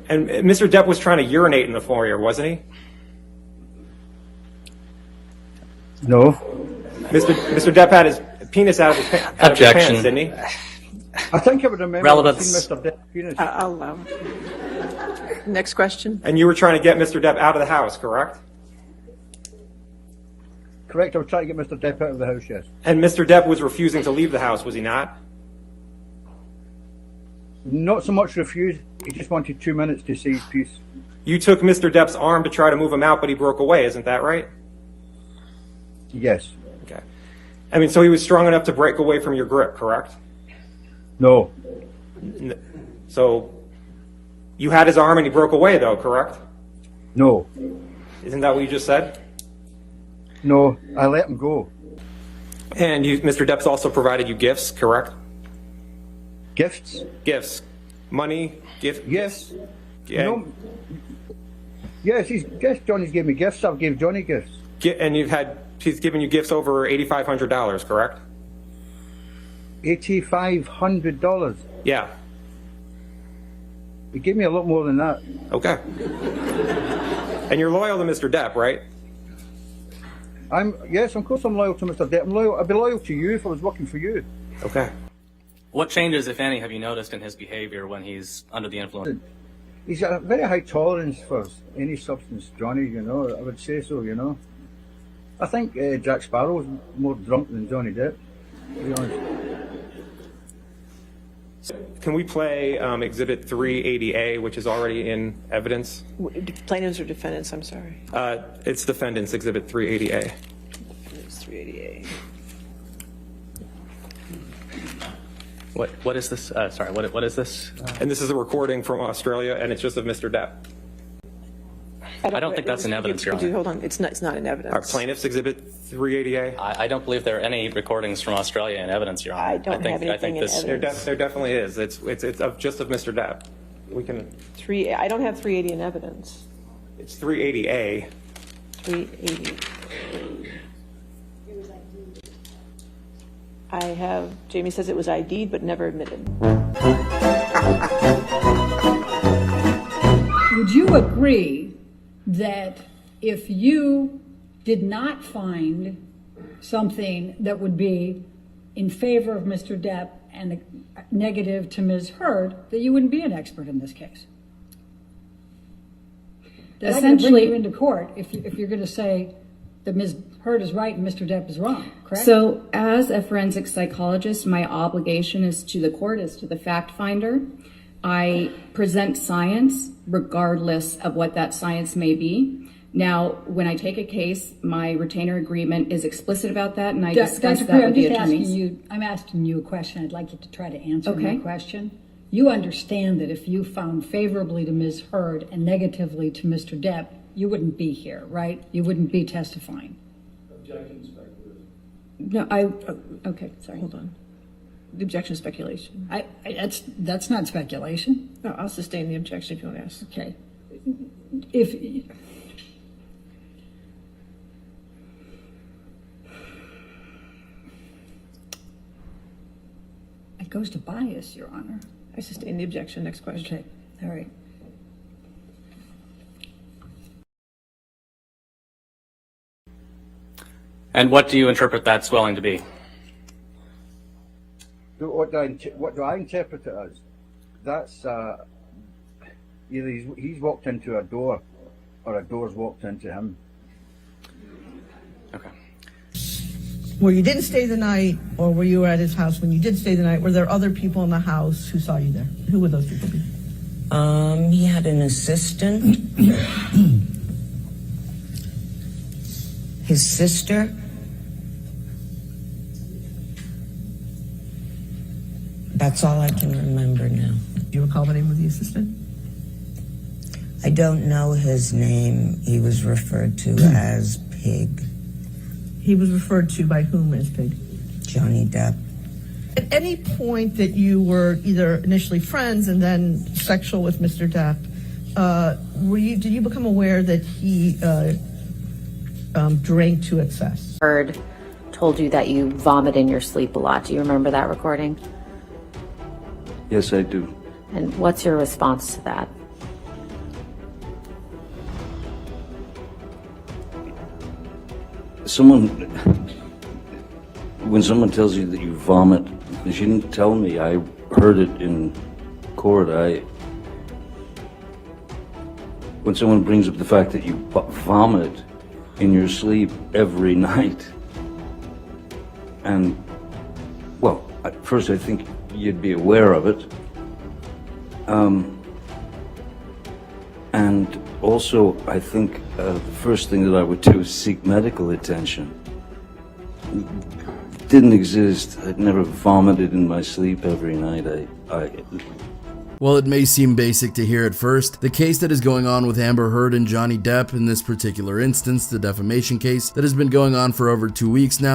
And Mr. Depp was trying to urinate in the foyer, wasn't he? No. Mr. Depp had his penis out of his pants, didn't he? I think I would remember Relevance. Mr. Depp's penis. I'll allow it. Next question. And you were trying to get Mr. Depp out of the house, correct? Correct, I was trying to get Mr. Depp out of the house, yes. And Mr. Depp was refusing to leave the house, was he not? Not so much refused, he just wanted 2 minutes to say his piece. You took Mr. Depp's arm to try to move him out, but he broke away, isn't that right? Yes. Okay. I mean, so he was strong enough to break away from your grip, correct? No. So you had his arm and he broke away, though, correct? No. Isn't that what you just said? No, I let him go. And Mr. Depp's also provided you gifts, correct? Gifts? Gifts. Money, gift. Yes. Yeah. No. Yes, Johnny's gave me gifts, I've gave Johnny gifts. And he's given you gifts over $8,500, correct? $8,500. Yeah. He gave me a lot more than that. Okay. And you're loyal to Mr. Depp, right? Yes, of course I'm loyal to Mr. Depp. I'd be loyal to you if I was working for you. Okay. What changes, if any, have you noticed in his behavior when he's under the influence? He's got a very high tolerance for any substance, Johnny, you know, I would say so, you know. I think Jack Sparrow's more drunk than Johnny Depp, to be honest. Can we play Exhibit 380A, which is already in evidence? Plaintiffs or defendants, I'm sorry. It's defendants, Exhibit 380A. It's 388. What is this? Sorry, what is this? And this is a recording from Australia, and it's just of Mr. Depp. I don't think that's in evidence, Your Honor. Hold on, it's not in evidence. Our plaintiffs, Exhibit 380A? I don't believe there are any recordings from Australia in evidence, Your Honor. I don't have anything in evidence. There definitely is. It's just of Mr. Depp. We can. I don't have 380 in evidence. It's 380A. 380. I have. Jamie says it was ID'd but never admitted. Would you agree that if you did not find something that would be in favor of Mr. Depp and negative to Ms. Heard, that you wouldn't be an expert in this case? That's essentially bring you into court if you're going to say that Ms. Heard is right and Mr. Depp is wrong, correct? So as a forensic psychologist, my obligation is to the court, is to the fact finder. I present science regardless of what that science may be. Now, when I take a case, my retainer agreement is explicit about that, and I discuss that with the attorneys. I'm asking you a question. I'd like you to try to answer my question. You understand that if you found favorably to Ms. Heard and negatively to Mr. Depp, you wouldn't be here, right? You wouldn't be testifying. Objection speculation. No, okay, sorry. Hold on. The objection is speculation. That's not speculation. No, I'll sustain the objection if you want to ask. Okay. It goes to bias, Your Honor. I sustain the objection. Next question. Okay. All right. And what do you interpret that swelling to be? What do I interpret it as? That's either he's walked into a door or a door's walked into him. Okay. Where you didn't stay the night, or where you were at his house when you did stay the night, were there other people in the house who saw you there? Who would those people be? He had an assistant, his sister, that's all I can remember now. Do you recall the name of the assistant? I don't know his name. He was referred to as Pig. He was referred to by whom as Pig? Johnny Depp. At any point that you were either initially friends and then sexual with Mr. Depp, did you become aware that he drank to excess? Heard told you that you vomit in your sleep a lot. Do you remember that recording? Yes, I do. And what's your response to that? when someone tells you that you vomit, she didn't tell me. I heard it in court. When someone brings up the fact that you vomit in your sleep every night, and, well, at first I think you'd be aware of it. And also, I think the first thing that I would do is seek medical attention. It didn't exist. I'd never vomited in my sleep every night. While it may seem basic to hear at first, the case that is going on with Amber Heard and Johnny Depp in this particular instance, the defamation case that has been going on for over 2 weeks now,